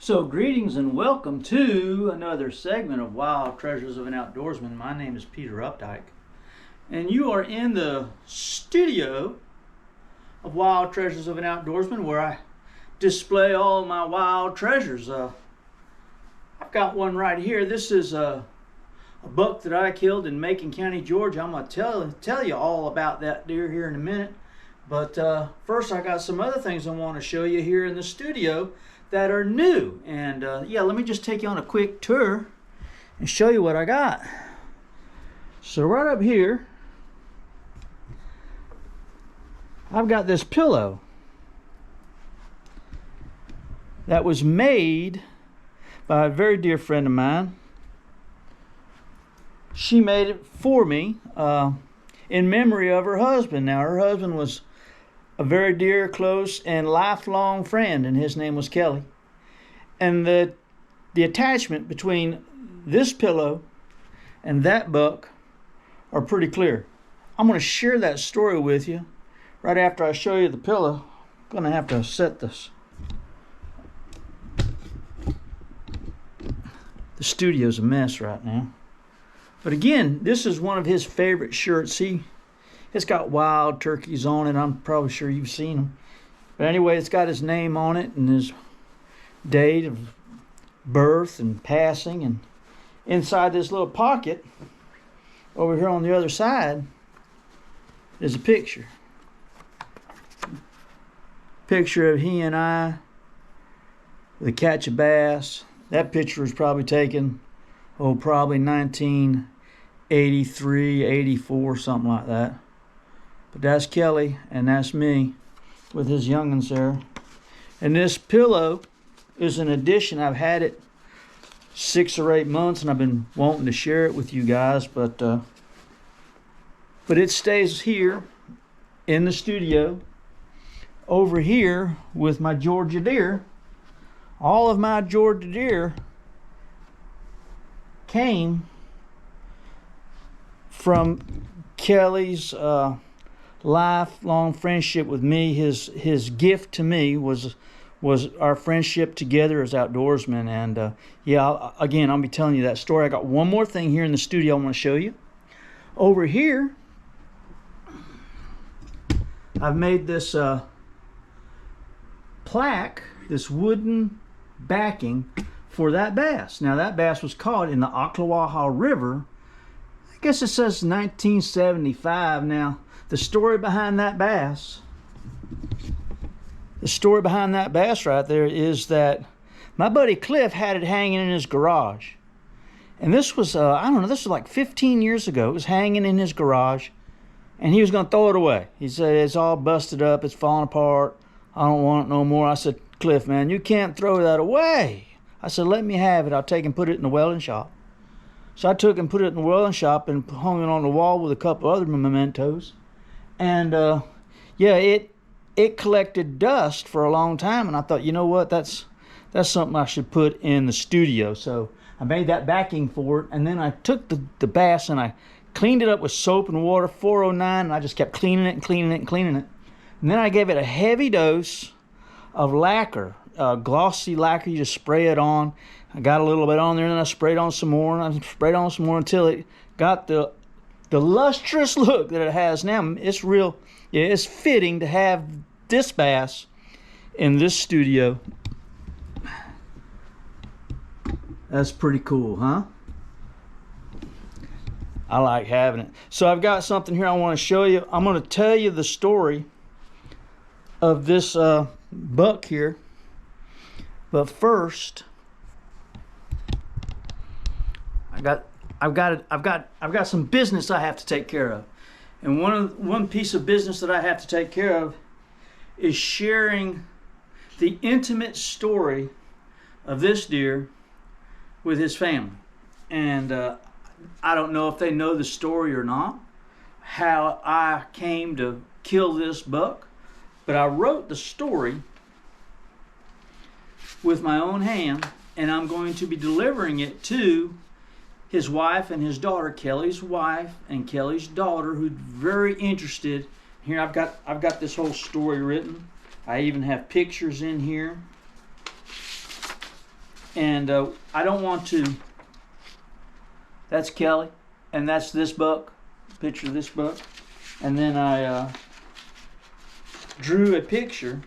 So greetings and welcome to another segment of Wild Treasures of an Outdoorsman. My name is Peter Updike, and you are in the studio of Wild Treasures of an Outdoorsman, where I display all my wild treasures. I've got one right here. This is a buck that I killed in Macon County, Georgia. I'm going to tell you all about that deer here in a minute. But first, I got some other things I want to show you here in the studio that are new. And let me just take you on a quick tour and show you what I got. So right up here, I've got this pillow that was made by a very dear friend of mine. She made it for me in memory of her husband. Now, her husband was a very dear, close, and lifelong friend, and his name was Kelly. And the attachment between this pillow and that buck are pretty clear. I'm going to share that story with you right after I show you the pillow. I'm going to have to set this. The studio's a mess right now. But again, this is one of his favorite shirts. It's got wild turkeys on it. I'm probably sure you've seen them. But anyway, it's got his name on it and his date of birth and passing. And inside this little pocket, over here on the other side, is a picture. Picture of he and I with a catch of bass. That picture was probably taken, probably 1983, 84, something like that. But that's Kelly, and that's me with his young'uns there. And this pillow is an addition. I've had it 6 or 8 months, and I've been wanting to share it with you guys. But it stays here in the studio, over here with my Georgia deer. All of my Georgia deer came from Kelly's lifelong friendship with me. His gift to me was our friendship together as outdoorsmen. And I'll be telling you that story. I got one more thing here in the studio I want to show you. Over here, I've made this plaque, this wooden backing for that bass. Now, that bass was caught in the Ocklawaha River. I guess it says 1975. Now, the story behind that bass right there is that my buddy Cliff had it hanging in his garage. And this was, this was like 15 years ago. It was hanging in his garage, and he was going to throw it away. He said, it's all busted up, it's falling apart, I don't want it no more. I said, Cliff, man, you can't throw that away. I said, let me have it. I'll take and put it in the welding shop. So I took and put it in the welding shop and hung it on the wall with a couple other mementos. And it collected dust for a long time. And I thought, you know what, that's something I should put in the studio. So I made that backing for it. And then I took the bass and I cleaned it up with soap and water, 409. And I just kept cleaning it and cleaning it and cleaning it. And then I gave it a heavy dose of lacquer, glossy lacquer. You just spray it on. I got a little bit on there, and then I sprayed on some more, and I sprayed on some more until it got the lustrous look that it has now. It's real. Yeah, it's fitting to have this bass in this studio. That's pretty cool, huh? I like having it. So I've got something here I want to show you. I'm going to tell you the story of this buck here, but first, I've got some business I have to take care of, and one piece of business that I have to take care of is sharing the intimate story of this deer with his family. And I don't know if they know the story or not, how I came to kill this buck. But I wrote the story with my own hand, and I'm going to be delivering it to his wife and his daughter, Kelly's wife and Kelly's daughter, who's very interested. Here I've got this whole story written. I even have pictures in here. And I don't want to. That's Kelly, and that's this buck. Picture of this buck, and then I drew a picture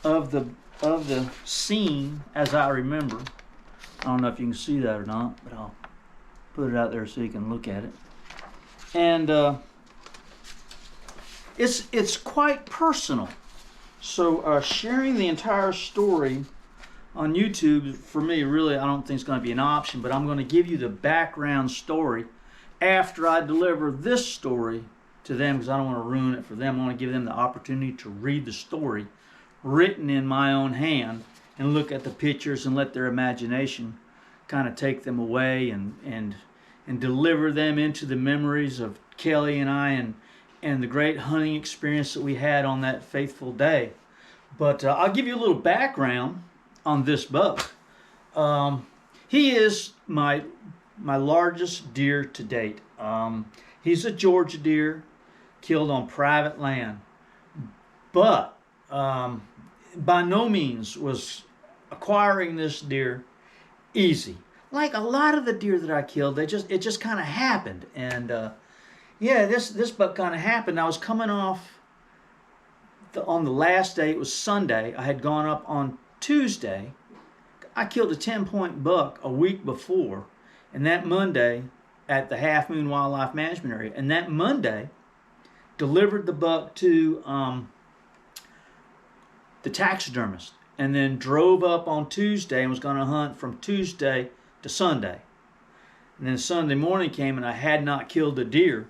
of the scene as I remember. I don't know if you can see that or not, but I'll put it out there so you can look at it. And it's quite personal. So sharing the entire story on YouTube, for me, really, I don't think it's going to be an option, but I'm going to give you the background story after I deliver this story to them, because I don't want to ruin it for them. I want to give them the opportunity to read the story written in my own hand and look at the pictures and let their imagination kind of take them away and deliver them into the memories of Kelly and I and the great hunting experience that we had on that faithful day. But I'll give you a little background on this buck. He is my largest deer to date. He's a Georgia deer killed on private land, but by no means was acquiring this deer easy. Like a lot of the deer that I killed, it just kind of happened. And yeah, this buck kind of happened. I was coming off on the last day. It was Sunday. I had gone up on Tuesday. I killed a 10-point buck a week before, and that Monday at the Half Moon Wildlife Management Area. And that Monday, delivered the buck to the taxidermist, and then drove up on Tuesday and was going to hunt from Tuesday to Sunday. And then Sunday morning came and I had not killed a deer.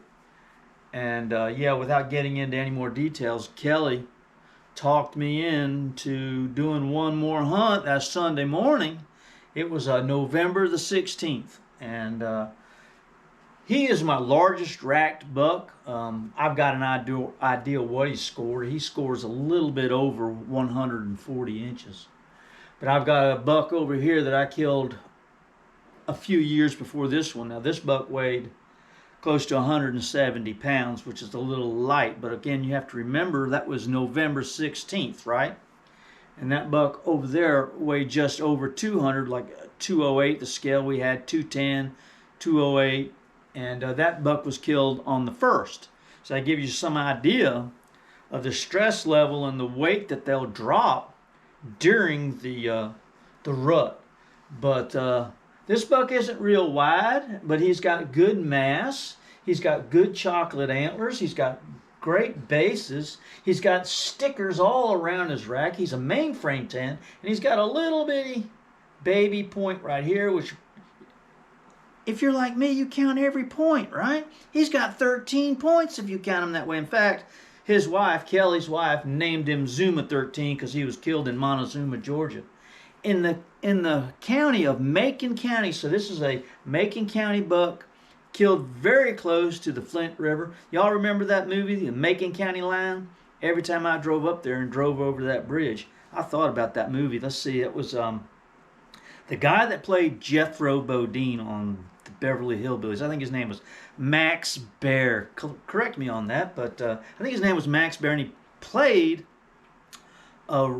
And yeah, without getting into any more details, Kelly talked me into doing one more hunt that Sunday morning. It was November the 16th. And he is my largest racked buck. I've got an idea what he scored. He scores a little bit over 140 inches. But I've got a buck over here that I killed a few years before this one. Now this buck weighed close to 170 pounds, which is a little light. But again, you have to remember that was November 16th, right? And that buck over there weighed just over 200, like 208. The scale we had 210, 208. And that buck was killed on the 1st. So I give you some idea of the stress level and the weight that they'll drop during the rut. But this buck isn't real wide, but he's got good mass. He's got good chocolate antlers. He's got great bases. He's got stickers all around his rack. He's a mainframe 10, and he's got a little bitty baby point right here, which, if you're like me, you count every point, right? He's got 13 points if you count him that way. In fact, his wife, Kelly's wife, named him Zuma 13 because he was killed in Montezuma, Georgia. In the county of Macon County, so this is a Macon County buck killed very close to the Flint River. Y'all remember that movie, the Macon County Line? Every time I drove up there and drove over that bridge, I thought about that movie. Let's see, it was the guy that played Jethro Bodine on the Beverly Hillbillies. I think his name was Max Baer. Correct me on that, but I think his name was Max Baer, and he played a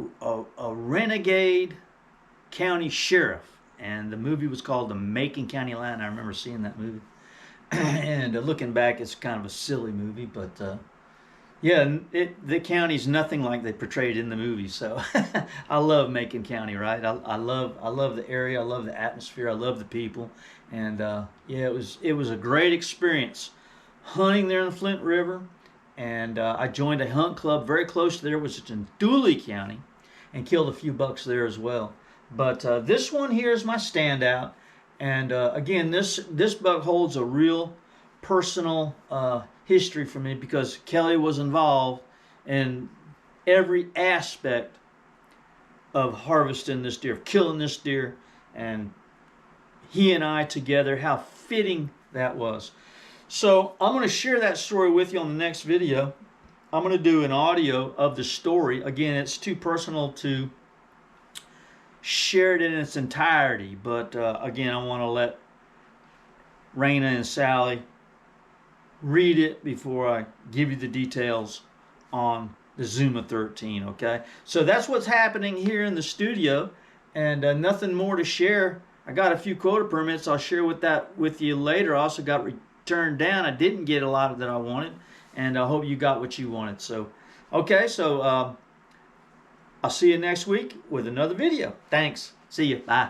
renegade county sheriff. And the movie was called The Macon County Line. I remember seeing that movie. And looking back, it's kind of a silly movie, but yeah, the county's nothing like they portrayed in the movie. So I love Macon County, right? I love the area. I love the atmosphere. I love the people. And yeah, it was a great experience hunting there in the Flint River. And I joined a hunt club very close to there, which is in Dooley County, and killed a few bucks there as well. But this one here is my standout. And again, this buck holds a real personal history for me because Kelly was involved in every aspect of harvesting this deer, killing this deer, and he and I together, how fitting that was. So I'm going to share that story with you on the next video. I'm going to do an audio of the story. Again, it's too personal to share it in its entirety, but again, I want to let Raina and Sally read it before I give you the details on the Zuma 13, okay? So that's what's happening here in the studio, And nothing more to share. I got a few quota permits. I'll share with you later. I also got returned down. I didn't get a lot that I wanted, and I hope you got what you wanted. So, okay, so I'll see you next week with another video. Thanks. See you. Bye.